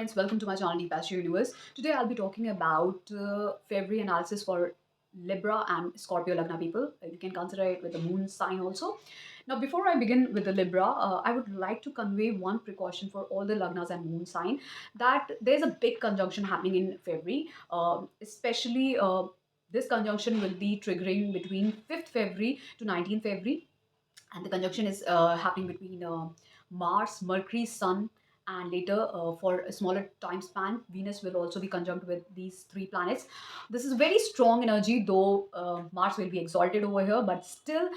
friends, welcome to my channel Deep Pasture Universe. Today I'll be talking about February analysis for Libra and Scorpio Lagna people. You can consider it with the moon sign also. Now, before I begin with the Libra, I would like to convey one precaution for all the Lagnas and moon sign that there's a big conjunction happening in February, especially this conjunction will be triggering between 5th February to 19th February, and the conjunction is happening between Mars, Mercury, Sun, and later for a smaller time span, Venus will also be conjunct with these three planets. This is very strong energy, though Mars will be exalted over here, but still,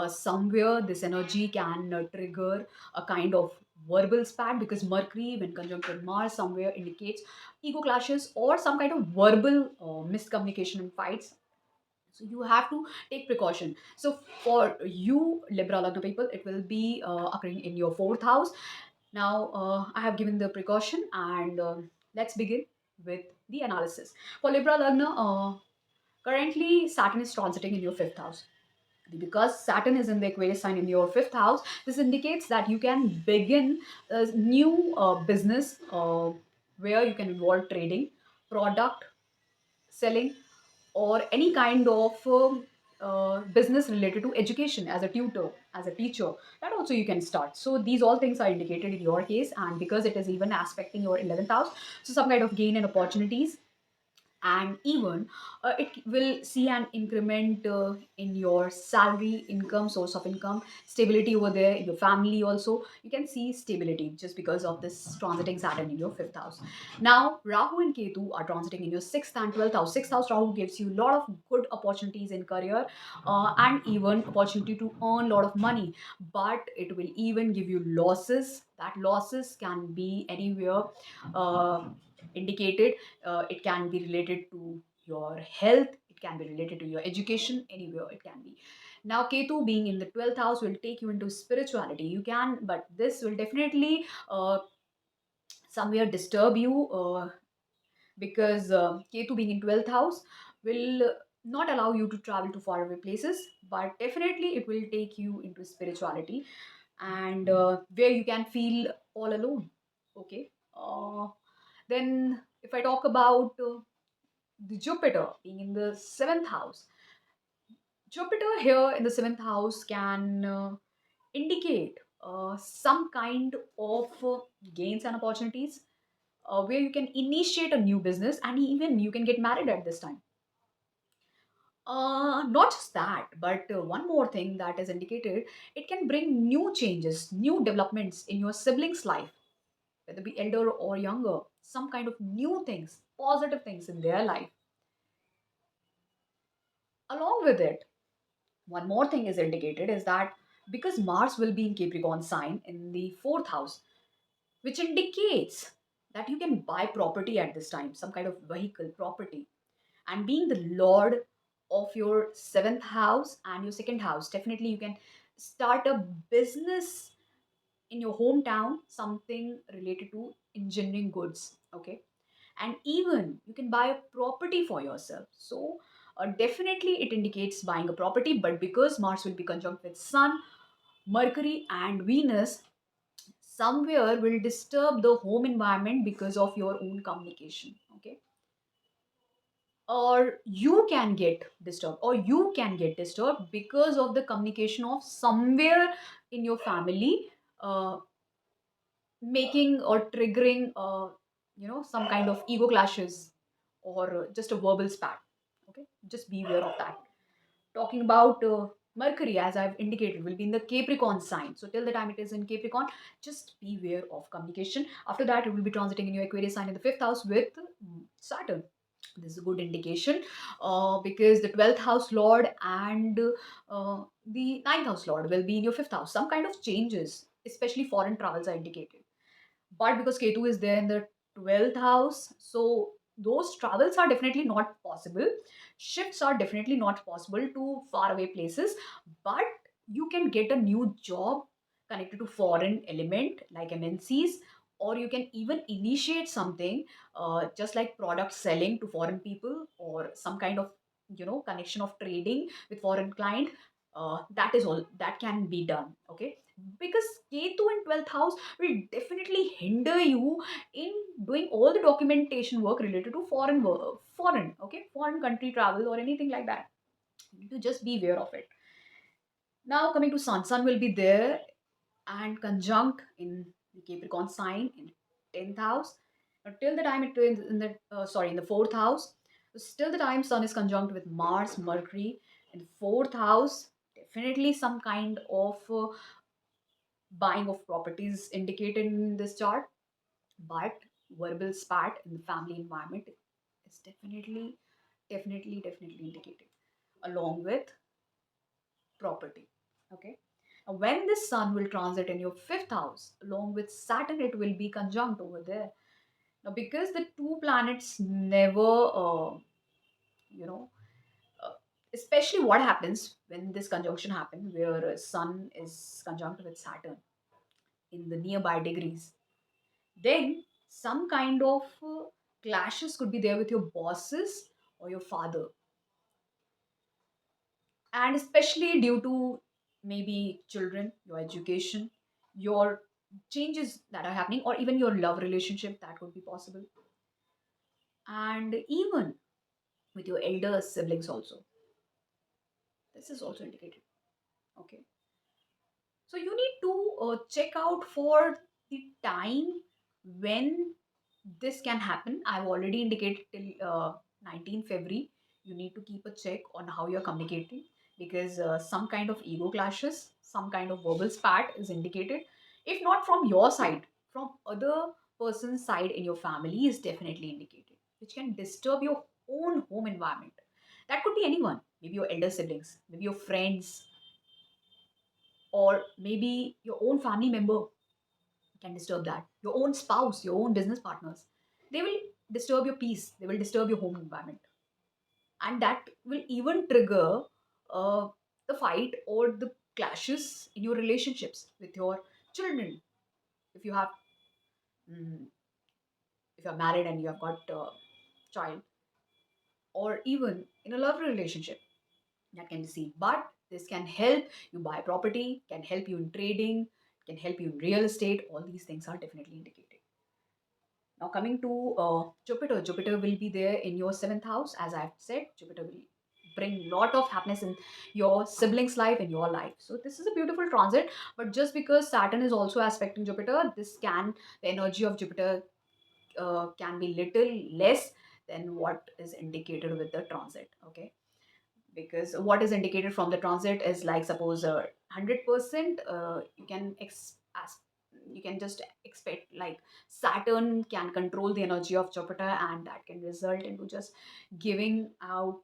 somewhere this energy can trigger a kind of verbal spat because Mercury, when conjunct with Mars, somewhere indicates ego clashes or some kind of verbal miscommunication and fights, so you have to take precaution. So for you Libra Lagna people, it will be occurring in your fourth house. Now I have given the precaution, and let's begin with the analysis. For Libra Lagna, currently Saturn is transiting in your fifth house. Because Saturn is in the Aquarius sign in your fifth house, this indicates that you can begin a new business where you can involve trading, product selling, or any kind of business related to education, as a tutor, as a teacher, that also you can start. So these all things are indicated in your case, and because it is even aspecting your 11th house, so some kind of gain and opportunities, and even it will see an increment in your salary, income, source of income, stability over there in your family also. You can see stability just because of this transiting Saturn in your fifth house. Now Rahu and Ketu are transiting in your sixth and 12th house. Sixth house Rahu gives you a lot of good opportunities in career, and even opportunity to earn a lot of money, but it will even give you losses. That losses can be anywhere indicated. It can be related to your health, it can be related to your education, anywhere it can be. Now Ketu being in the 12th house will take you into spirituality. You can, but this will definitely somewhere disturb you, because Ketu being in 12th house will not allow you to travel to faraway places, but definitely it will take you into spirituality, and where you can feel all alone. Okay. Then, if I talk about the Jupiter being in the seventh house, Jupiter here in the seventh house can indicate some kind of gains and opportunities, where you can initiate a new business and even you can get married at this time. Not just that, but one more thing that is indicated, it can bring new changes, new developments in your siblings' life, whether be elder or younger, some kind of new things, positive things in their life. Along with it, one more thing is indicated is that because Mars will be in Capricorn sign in the fourth house, which indicates that you can buy property at this time, some kind of vehicle property. And being the Lord of your seventh house and your second house, definitely you can start a business in your hometown, something related to engineering goods. Okay. And even you can buy a property for yourself. So definitely it indicates buying a property, but because Mars will be conjunct with Sun, Mercury, and Venus, somewhere will disturb the home environment because of your own communication. Okay. Or you can get disturbed, or you can get disturbed because of the communication of somewhere in your family, uh, making or triggering some kind of ego clashes, or just a verbal spat. Okay, just be aware of that. Talking about Mercury, as I've indicated, will be in the Capricorn sign. So till the time it is in Capricorn, just beware of communication. After that, it will be transiting in your Aquarius sign in the fifth house with Saturn. This is a good indication, because the 12th house lord and the ninth house lord will be in your fifth house. Some kind of changes, especially foreign travels, are indicated. But because Ketu is there in the 12th house, so those travels are definitely not possible. Shifts are definitely not possible to faraway places, but you can get a new job connected to foreign element like MNCs, or you can even initiate something, just like product selling to foreign people, or some kind of connection of trading with foreign client. That is all that can be done. Okay, because Ketu in 12th house will definitely hinder you in doing all the documentation work related to foreign work, foreign country travel or anything like that. You need to just be aware of it. Now coming to Sun will be there and conjunct in the Capricorn sign in 10th house. Now, till the time it is in the in the 4th house, still the time Sun is conjunct with Mars, Mercury in the 4th house. Definitely some kind of buying of properties indicated in this chart, but verbal spat in the family environment is definitely indicated along with property. Okay. Now, when this sun will transit in your fifth house, along with Saturn, it will be conjunct over there. Now, because the two planets never, you know, uh, especially what happens when this conjunction happens, where Sun is conjunct with Saturn in the nearby degrees, then some kind of clashes could be there with your bosses or your father, and especially due to maybe children, your education, your changes that are happening, or even your love relationship that could be possible, and even with your elder siblings also. This is also indicated. Okay, so you need to check out for the time when this can happen. I've already indicated till 19 February. You need to keep a check on how you're communicating, because some kind of ego clashes, some kind of verbal spat is indicated. If not from your side, from other person's side in your family is definitely indicated, which can disturb your own home environment. That could be anyone, maybe your elder siblings, maybe your friends, or maybe your own family member can disturb that. Your own spouse, your own business partners, they will disturb your peace, they will disturb your home environment. And that will even trigger uh, the fight or the clashes in your relationships with your children. If you have, mm, if you're married and you have got a child, or even in a love relationship, that can be seen. But this can help you buy property, can help you in trading, can help you in real estate. All these things are definitely indicated. Now, coming to Jupiter, Jupiter will be there in your seventh house. As I've said, Jupiter will bring lot of happiness in your siblings' life, in your life. So this is a beautiful transit. But just because Saturn is also aspecting Jupiter, the energy of Jupiter can be little less than what is indicated with the transit. Okay, because what is indicated from the transit is like, suppose 100%, you can just expect like Saturn can control the energy of Jupiter, and that can result into just giving out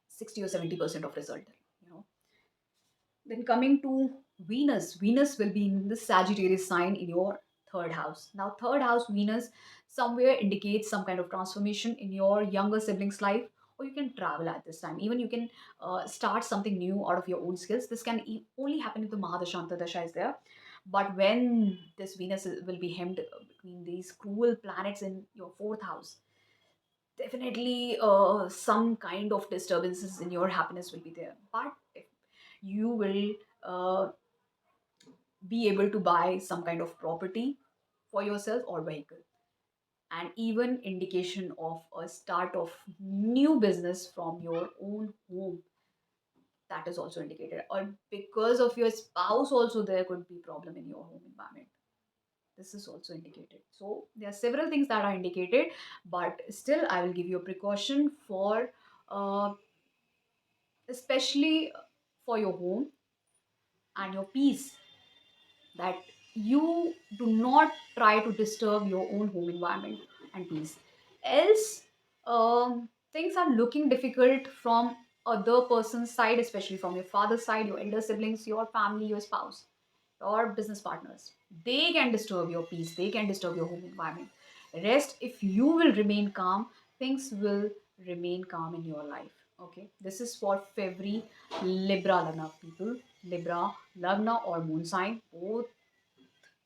60 or 70% of result, you know. Then coming to Venus, Venus will be in the Sagittarius sign in your third house. Now, third house Venus somewhere indicates some kind of transformation in your younger siblings' life, or you can travel at this time. Even you can start something new out of your own skills. This can only happen if the Mahadashanta Dasha is there. But when this will be hemmed between these cruel planets in your fourth house, definitely some kind of disturbances in your happiness will be there. But you will uh, be able to buy some kind of property for yourself or vehicle, and even indication of a start of new business from your own home, that is also indicated. Or because of your spouse also, there could be problem in your home environment. This is also indicated. So there are several things that are indicated, but still I will give you a precaution for uh, especially for your home and your peace, that you do not try to disturb your own home environment and peace. Else, things are looking difficult from other person's side, especially from your father's side, your elder siblings, your family, your spouse, or business partners. They can disturb your peace, they can disturb your home environment. Rest, if you will remain calm, things will remain calm in your life. Okay, this is for February Libra Lagna people. Libra Lagna or moon sign, both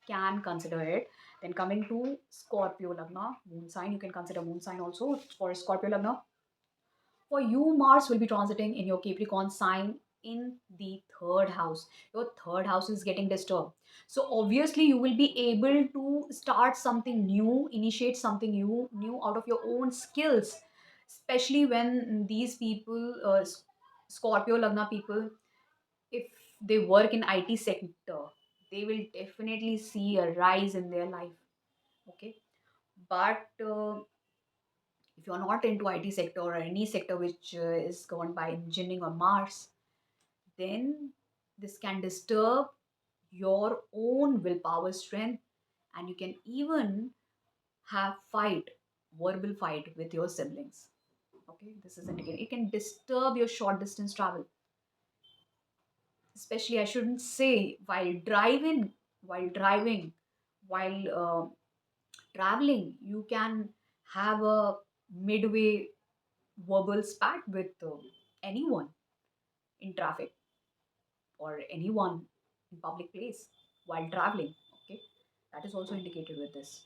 can consider it. Then coming to Scorpio Lagna, moon sign, you can consider moon sign also for Scorpio Lagna. For you, Mars will be transiting in your Capricorn sign in the third house. Your third house is getting disturbed. So obviously you will be able to start something new, initiate something new out of your own skills, especially when these people, Scorpio Lagna people, if they work in IT sector, they will definitely see a rise in their life. Okay, but if you're not into IT sector or any sector which is governed by engineering or Mars, then this can disturb your own willpower strength, and you can even have fight, verbal fight with your siblings. Okay, this is indicated. It can disturb your short distance travel, especially I shouldn't say while driving, while traveling. You can have a midway verbal spat with anyone in traffic or anyone in public place while traveling. Okay, that is also indicated with this.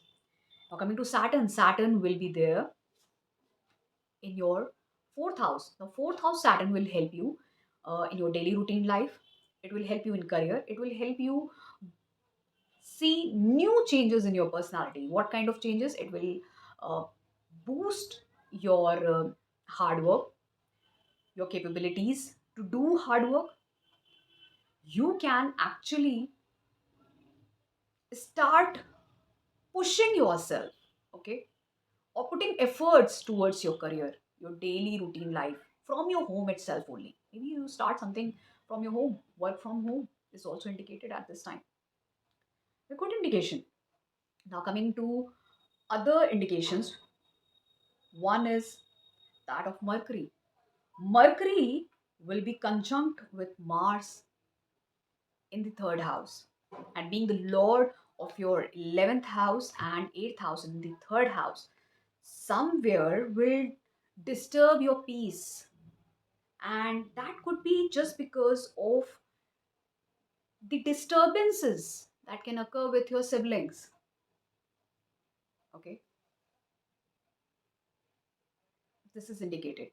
Now coming to Saturn, Saturn will be there in your fourth house. Now fourth house Saturn will help you in your daily routine life. It will help you in career. It will help you see new changes in your personality. What kind of changes? It will uh, boost your hard work, your capabilities to do hard work. You can actually start pushing yourself, okay, or putting efforts towards your career, your daily routine life from your home itself only. Maybe you start something from your home, work from home is also indicated at this time. A good indication. Now coming to other indications, one is that of Mercury. Mercury will be conjunct with Mars in the third house, and being the lord of your 11th house and 8th house in the third house, somewhere will disturb your peace, and that could be just because of the disturbances that can occur with your siblings. Okay, this is indicated.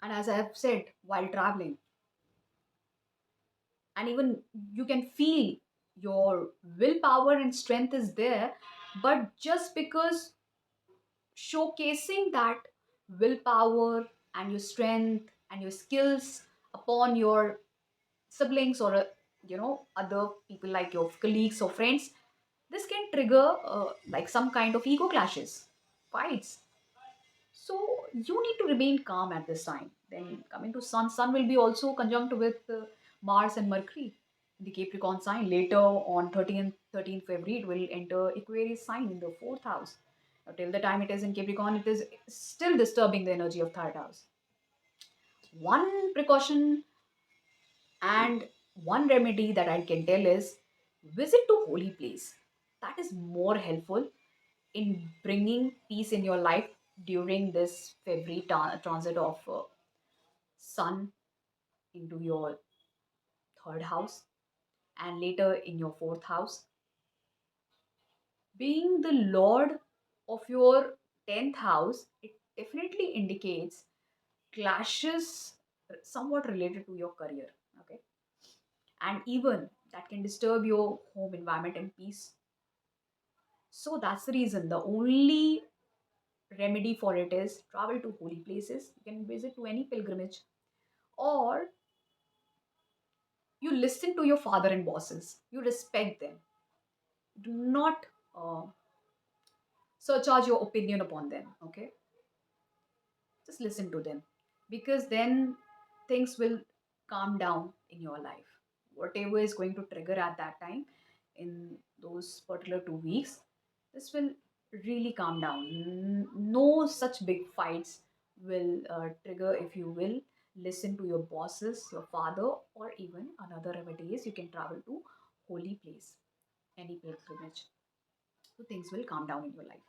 And as I have said, while traveling, and even you can feel your willpower and strength is there, but just because showcasing that willpower and your strength and your skills upon your siblings or other people like your colleagues or friends, this can trigger like some kind of ego clashes, fights. So you need to remain calm at this time. Then coming to Sun, Sun will be also conjunct with Mars and Mercury in the Capricorn sign. Later on 13th February, it will enter Aquarius sign in the fourth house. Now, till the time it is in Capricorn, it is still disturbing the energy of third house. One precaution and one remedy that I can tell is visit to holy place. That is more helpful in bringing peace in your life during this February transit of Sun into your third house and later in your fourth house. Being the Lord of your 10th house, it definitely indicates clashes somewhat related to your career. Okay, and even that can disturb your home environment and peace. So that's the reason the only remedy for it is travel to holy places. You can visit to any pilgrimage, or you listen to your father and bosses. You respect them. Do not surcharge your opinion upon them. Okay, just listen to them, because then things will calm down in your life. Whatever is going to trigger at that time in those particular 2 weeks, this will really calm down. No such big fights will trigger if you will listen to your bosses, your father, or even another remedy is you can travel to holy place, any pilgrimage. So things will calm down in your life.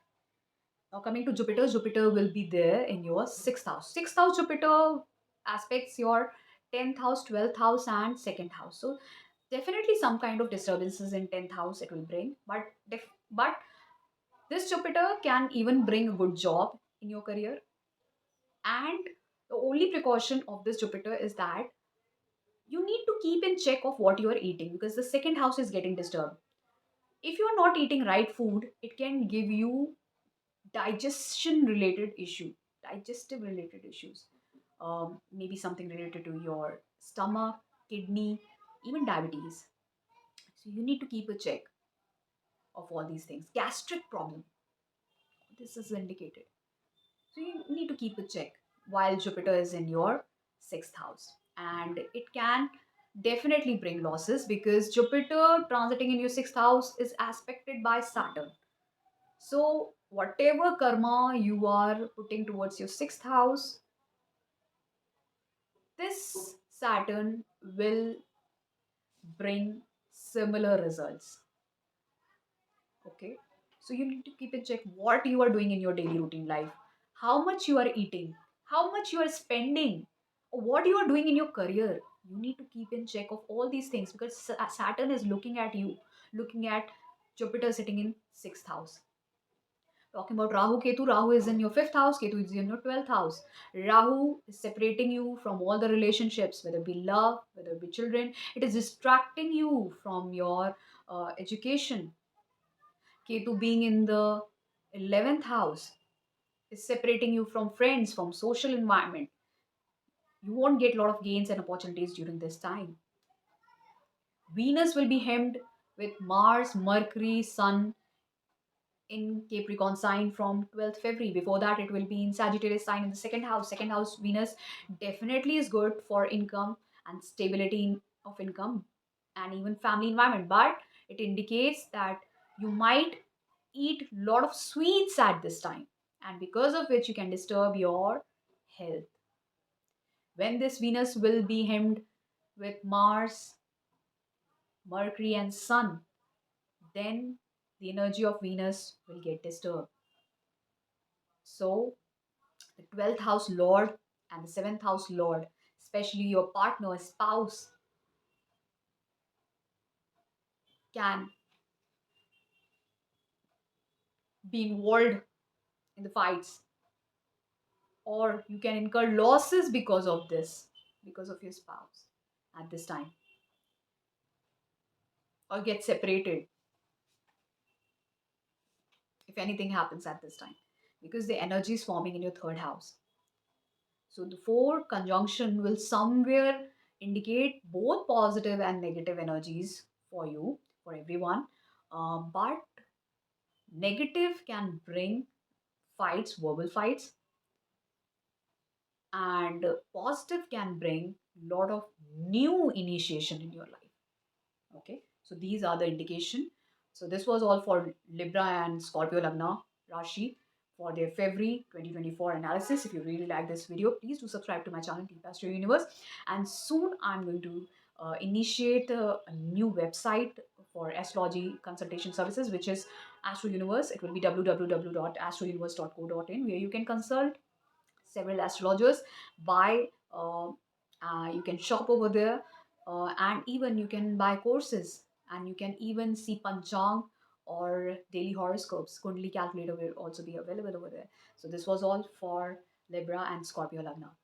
Now coming to Jupiter, Jupiter will be there in your sixth house. Sixth house Jupiter aspects your 10th house, 12th house, and second house. So definitely some kind of disturbances in 10th house it will bring, but this Jupiter can even bring a good job in your career, and The only precaution of this Jupiter is that you need to keep in check of what you are eating, because the second house is getting disturbed. If you are not eating right food, it can give you digestion related issue, digestive related issues, maybe something related to your stomach, kidney, even diabetes. So you need to keep a check of all these things. Gastric problem, this is indicated. So you need to keep a check while Jupiter is in your sixth house. And it can definitely bring losses, because Jupiter transiting in your sixth house is aspected by Saturn. So whatever karma you are putting towards your sixth house, this Saturn will bring similar results. Okay. So you need to keep in check what you are doing in your daily routine life, how much you are eating, how much you are spending, what you are doing in your career. You need to keep in check of all these things, because Saturn is looking at you, looking at Jupiter sitting in sixth house. Talking about Rahu Ketu, Rahu is in your fifth house, Ketu is in your 12th house. Rahu is separating you from all the relationships, whether it be love, whether it be children. It is distracting you from your education. Ketu being in the 11th house is separating you from friends, from social environment. You won't get a lot of gains and opportunities during this time. Venus will be hemmed with Mars, Mercury, Sun in Capricorn sign from 12th February. Before that, it will be in Sagittarius sign in the second house. Second house Venus definitely is good for income and stability of income and even family environment. But it indicates that you might eat a lot of sweets at this time, and because of which you can disturb your health. When this Venus will be hemmed with Mars, Mercury, and Sun, then the energy of Venus will get disturbed. So the 12th house lord and the 7th house lord, especially your partner, spouse, can be involved in the fights, or you can incur losses because of this, because of your spouse at this time, or get separated if anything happens at this time, because the energy is forming in your third house. So the four conjunction will somewhere indicate both positive and negative energies for you, for everyone. But negative can bring fights, verbal fights, and positive can bring lot of new initiation in your life. Okay, so these are the indication. So this was all for Libra and Scorpio Lagna Rashi for their February 2024 analysis. If you really like this video, please do subscribe to my channel, Deep Astro Universe. And soon I'm going to initiate a new website for astrology consultation services, which is Astro Universe. It will be www.astrouniverse.co.in, where you can consult several astrologers, buy you can shop over there, and even you can buy courses, and you can even see panchang or daily horoscopes. Kundali calculator will also be available over there. So this was all for Libra and Scorpio Lagna.